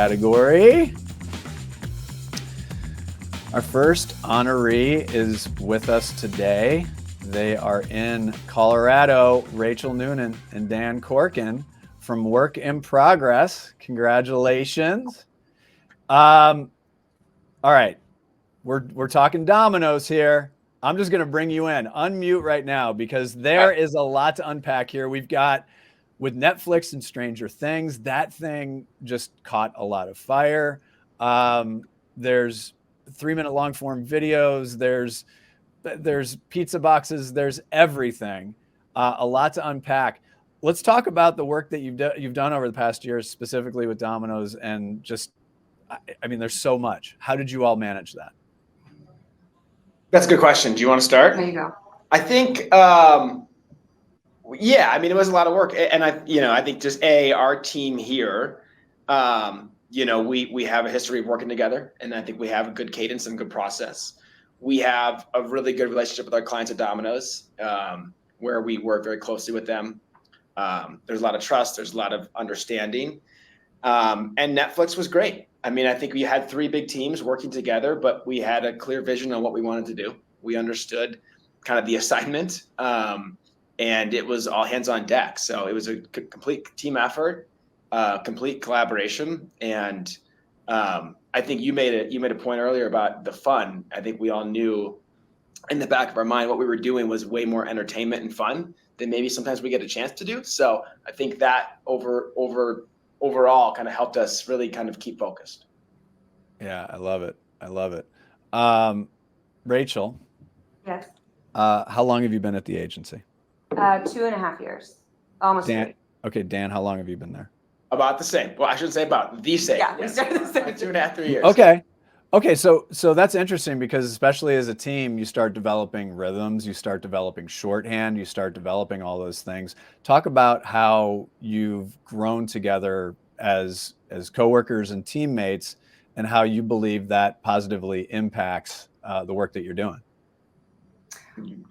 category. Our first honoree is with us today. They are in Colorado, Rachel Noonan and Dan Corken from WorkInProgress. Congratulations. All right, we're talking dominoes here. I'm just gonna bring you in. Unmute right now because there is a lot to unpack here. We've got with Netflix and Stranger Things, that thing just caught a lot of fire. There's 3-minute long form videos. There's pizza boxes. There's everything. A lot to unpack. Let's talk about the work that you've done over the past years, specifically with Domino's, and just, I mean, there's so much. How did you all manage that? That's a good question. Do you want to start? There you go. I think, yeah, I mean, it was a lot of work, and I think just our team here, we have a history of working together, and I think we have a good cadence and good process. We have a really good relationship with our clients at Domino's, where we work very closely with them. There's a lot of trust. There's a lot of understanding, and Netflix was great. I mean, I think we had 3 big teams working together, but we had a clear vision on what we wanted to do. We understood kind of the assignment, and it was all hands on deck. So it was a complete team effort, complete collaboration. And I think you made a point earlier about the fun. I think we all knew in the back of our mind what we were doing was way more entertainment and fun than maybe sometimes we get a chance to do. So I think that overall kind of helped us really kind of keep focused. Yeah, I love it. I love it. Rachel. Yes. How long have you been at the agency? 2.5 years. Almost Dan. 3. Okay, Dan, how long have you been there? About the same. Well, I shouldn't say about the same. Yeah, we started the same. 2.5, 3 years. Okay. So that's interesting because especially as a team, you start developing rhythms, you start developing shorthand, you start developing all those things. Talk about how you've grown together as coworkers and teammates, and how you believe that positively impacts the work that you're doing.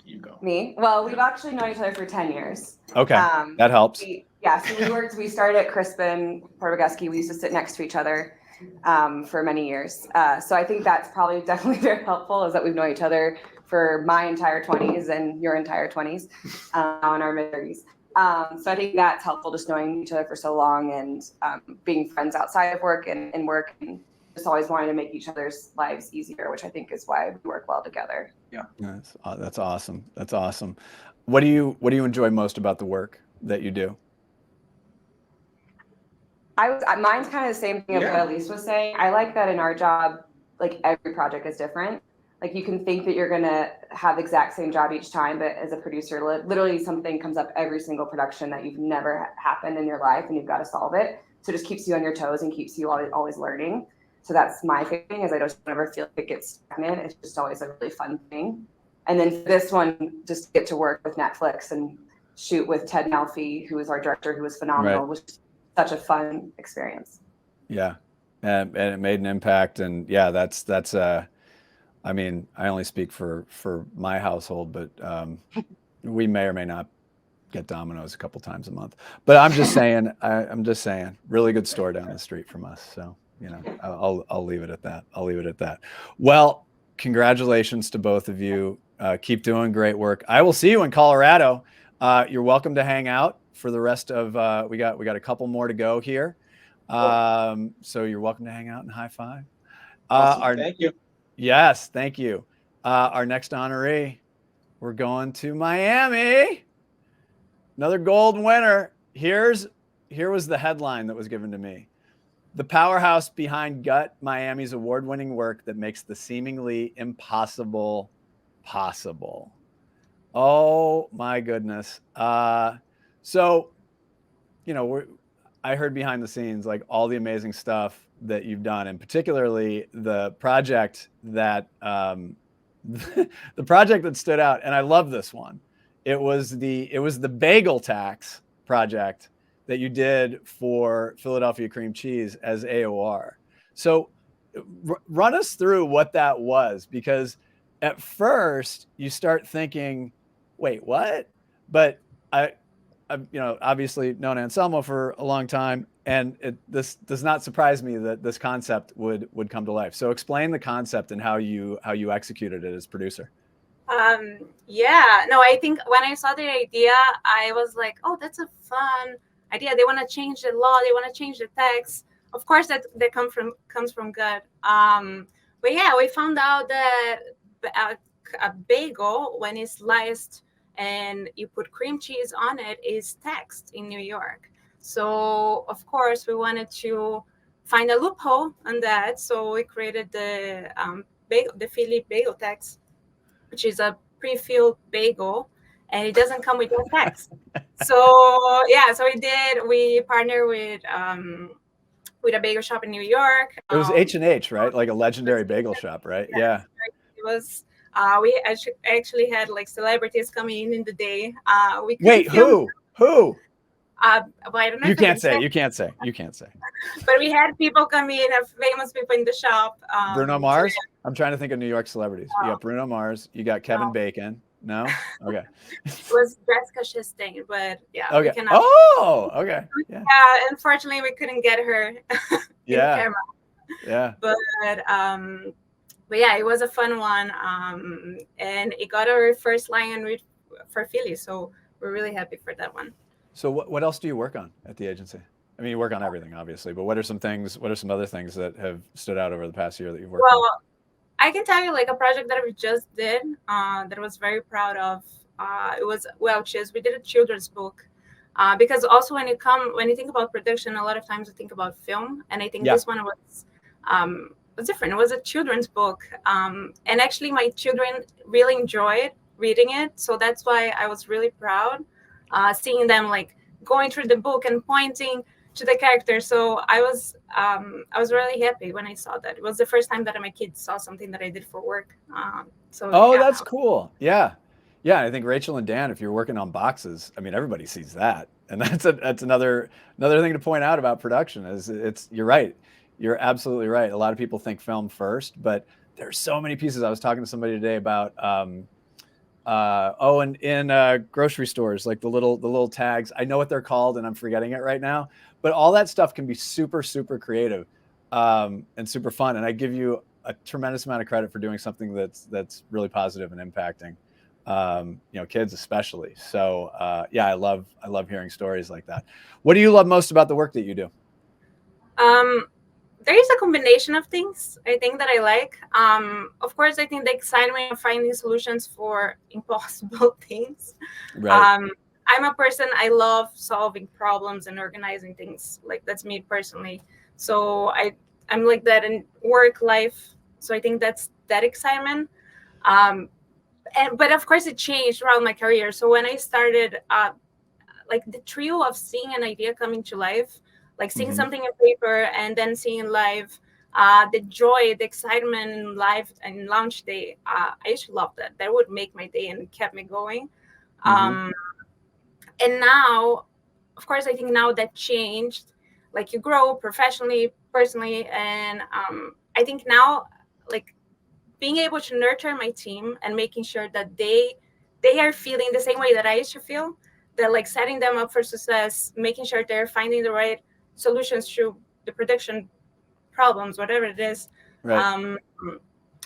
You go. Me? Well, we've actually known each other for 10 years. Okay, that helps. So we started at Crispin, Portuguesky. We used to sit next to each other for many years. So I think that's probably definitely very helpful, is that we've known each other for my entire 20s and your entire 20s, and our mid-30s. So I think that's helpful, just knowing each other for so long, and being friends outside of work and work, and just always wanting to make each other's lives easier, which I think is why we work well together. Yeah. That's awesome. That's awesome. What do you enjoy most about the work that you do? Mine's kind of the same thing as what Elise was saying. I like that in our job, like every project is different. Like you can think that you're going to have the exact same job each time, but as a producer, literally something comes up every single production that you've never happened in your life, and you've got to solve it. So it just keeps you on your toes and keeps you always learning. So that's my favorite thing, is I don't ever feel like it gets stagnant. It's just always a really fun thing. And then for this one, just get to work with Netflix and shoot with Ted Melfi, who is our director, who was phenomenal. Right. Was such a fun experience. Yeah, and it made an impact. And yeah, that's I mean, I only speak for my household, but we may or may not get Domino's a couple times a month. But I'm just saying, really good store down the street from us. So, I'll leave it at that. I'll leave it at that. Well, congratulations to both of you. Keep doing great work. I will see you in Colorado. You're welcome to hang out for the rest of, we got a couple more to go here. So you're welcome to hang out and high five. Awesome. Thank you. Yes, thank you. Our next honoree, we're going to Miami. Another gold winner. Here was the headline that was given to me. The powerhouse behind Gut, Miami's award-winning work that makes the seemingly impossible possible. Oh my goodness. So, I heard behind the scenes, like all the amazing stuff that you've done, and particularly the project that the project that stood out. And I love this one. It was the bagel tax project that you did for Philadelphia cream cheese as AOR. So run us through what that was, because at first you start thinking, wait, what? But I've obviously known Anselmo for a long time. And this does not surprise me that this concept would come to life. So explain the concept and how you executed it as producer. Yeah, no, I think when I saw the idea, I was like, oh, that's a fun idea. They want to change the law. They want to change the text. Of course, that comes from God. But yeah, we found out that a bagel, when it's sliced and you put cream cheese on it, is taxed in New York. So of course, we wanted to find a loophole on that. So we created the Philly bagel tax, which is a pre-filled bagel, and it doesn't come with no text. So yeah, so we partnered with a bagel shop in New York. It was H&H, right? Like a legendary bagel shop, right? Yeah. It was. We actually had like celebrities coming in the day. Wait, who? Well, I don't know. You can't say. You can't say. But we had people come in, famous people in the shop. Bruno Mars. I'm trying to think of New York celebrities. You got Bruno Mars. You got Kevin Bacon. No. Okay. It was Jessica Chastain, but yeah. Okay. Oh. Okay. Yeah. Unfortunately, we couldn't get her. In camera. Yeah. But yeah, it was a fun one. And it got our first lion for Philly, so we're really happy for that one. So what else do you work on at the agency? I mean, you work on everything, obviously, but what are some other things that have stood out over the past year that you've worked on? Well, I can tell you like a project that we just did that I was very proud of. It was Welch's. We did a children's book because also when you think about production, a lot of times you think about film, and I think this one was different. It was a children's book, and actually my children really enjoyed reading it, so that's why I was really proud. Seeing them like going through the book and pointing to the characters. So I was really happy when I saw that. It was the first time that my kids saw something that I did for work. That's cool. Yeah. I think Rachel and Dan, if you're working on boxes, I mean, everybody sees that, and that's another thing to point out about production is you're right. You're absolutely right. A lot of people think film first, but there's so many pieces. I was talking to somebody today about. In grocery stores, like the little tags. I know what they're called, and I'm forgetting it right now. But all that stuff can be super, super creative and super fun. And I give you a tremendous amount of credit for doing something that's really positive and impacting, kids especially. So I love hearing stories like that. What do you love most about the work that you do? There is a combination of things I think that I like. Of course, I think the excitement of finding solutions for impossible things. Right. I'm a person, I love solving problems and organizing things. Like that's me personally. So I'm like that in work life. So I think that's that excitement. But of course it changed throughout my career. So when I started, like the trio of seeing an idea coming to life, like seeing something in paper and then seeing live, the joy, the excitement in live and launch day. I used to love that. That would make my day and kept me going. And now, of course, I think now that changed. Like you grow professionally, personally, and I think now, like being able to nurture my team and making sure that they are feeling the same way that I used to feel. That like setting them up for success, making sure they're finding the right solutions to the production problems, whatever it is, right.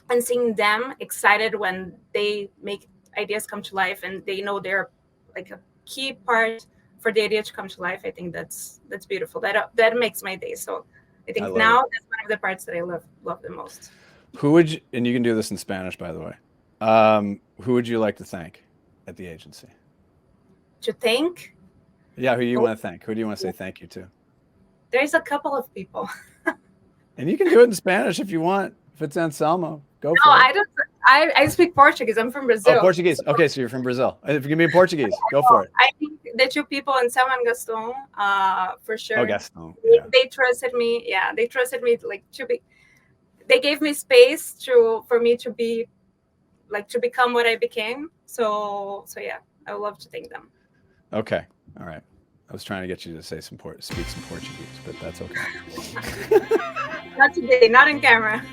And seeing them excited when they make ideas come to life and they know they're like a key part for the idea to come to life. I think that's beautiful. That makes my day. So I think that's one of the parts that I love the most. Who would you, and you can do this in Spanish, by the way. Who would you like to thank at the agency? To thank? Yeah, who do you want to thank? Who do you want to say thank you to? There's a couple of people. And you can do it in Spanish if you want. If it's Anselmo, go for it. No, I don't. I speak Portuguese. I'm from Brazil. Oh, Portuguese. Okay, so you're from Brazil. If you can be in Portuguese, go for it. I think the two people, Anselmo and Gaston, for sure. Oh, Gaston. They trusted me. Yeah, they trusted me like to be. They gave me space for me to be, like to become what I became. So yeah, I would love to thank them. Okay. All right. I was trying to get you to say speak some Portuguese, but that's okay. Not today, not in camera.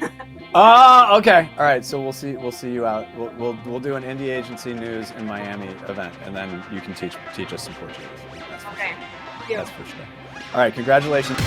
Oh, okay. All right. So we'll see you out. We'll do an indie agency news in Miami event, and then you can teach us some Portuguese. Okay. you. That's for sure. All right, congratulations.